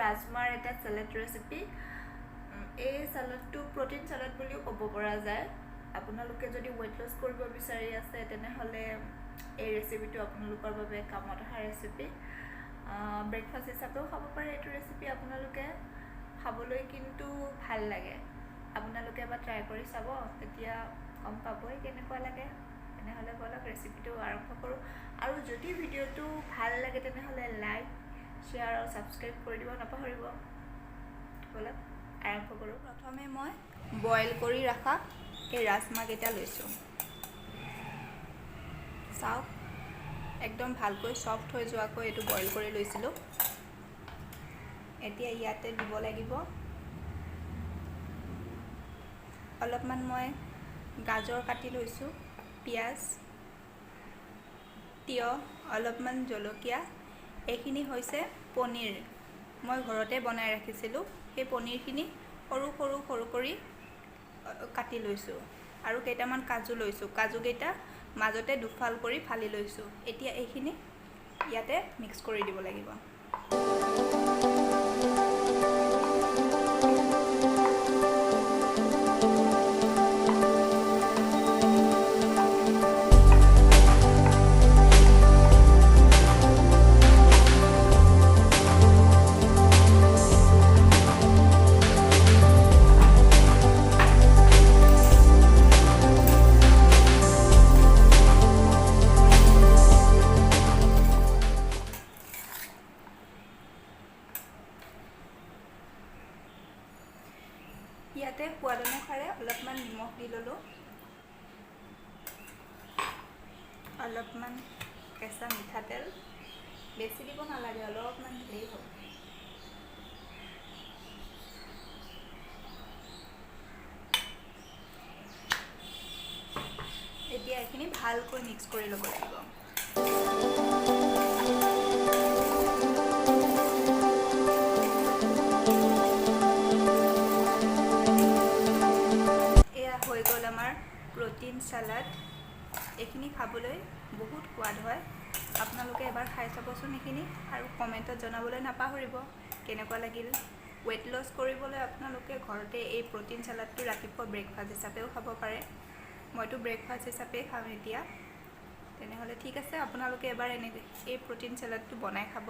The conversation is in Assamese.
ৰাজমাৰ এটা সালাড ৰেচিপি। এই সালাডটো প্ৰটিন সালাড বুলিও ক'ব পৰা যায়। আপোনালোকে যদি ওয়েট লস কৰিব বিচাৰি আছে তেনেহলে এই ৰেচিপিটো আপোনালোকৰ বাবে কামত অহা ৰেচিপি। ব্ৰেকফাষ্ট হিচাপেও খাব পাৰে এইটো ৰেচিপি। আপোনালোকে খাবলৈ কিন্তু ভাল লাগে। আপোনালোকে এবাৰ ট্ৰাই কৰি চাব, তেতিয়া গম পাবই কেনেকুৱা লাগে। তেনেহলে বলক ৰেচিপিটো আৰম্ভ কৰোঁ। আৰু যদি ভিডিঅ'টো ভাল লাগে তেনেহলে লাইক, শ্বেয়াৰ আৰু ছাবস্ক্ৰাইব কৰি দিব নাপাহৰিব। বলক আৰম্ভ কৰোঁ। প্ৰথমে মই বইল কৰি ৰখা এই ৰাজমাহকেইটা লৈছোঁ। চাওক, একদম ভালকৈ সফ্ট হৈ যোৱাকৈ এইটো বইল কৰি লৈছিলোঁ। এতিয়া ইয়াতে দিব লাগিব অলপমান মই গাজৰ কাটি লৈছোঁ, পিঁয়াজ, তিয়ঁহ, অলপমান জলকীয়া। এইখিনি হৈছে পনীৰ। মই ঘৰতে বনাই ৰাখিছিলোঁ। সেই পনীৰখিনি সৰু সৰু সৰু কৰি কাটি লৈছোঁ আৰু কেইটামান কাজু লৈছোঁ। কাজুকেইটা মাজতে দুফাল কৰি ফালি লৈছোঁ। এতিয়া এইখিনি ইয়াতে মিক্স কৰি দিব লাগিব। ইয়াতে সোৱাদ অনুসাৰে অলপমান নিমখ দি ল'লোঁ, অলপমান কেঁচা মিঠাতেল, বেছি দিব নালাগে, অলপমান দিলেই হ'ব। এতিয়া এইখিনি ভালকৈ মিক্স কৰি ল'ব লাগিব। হৈ গ'ল আমাৰ প্ৰটিন সালাড। এইখিনি খাবলৈ বহুত সোৱাদ হয়। আপোনালোকে এবাৰ খাই চাবচোন এইখিনি আৰু কমেণ্টত জনাবলৈ নাপাহৰিব কেনেকুৱা লাগিল। ওয়েট লস কৰিবলৈ আপোনালোকে ঘৰতে এই প্ৰটিন সালাডটো ৰাতিপুৱা ব্ৰেকফাষ্ট হিচাপেও খাব পাৰে। মইতো ব্ৰেকফাষ্ট হিচাপেই খাওঁ এতিয়া। তেনেহ'লে ঠিক আছে, আপোনালোকে এবাৰ এই প্ৰটিন সালাডটো বনাই খাব।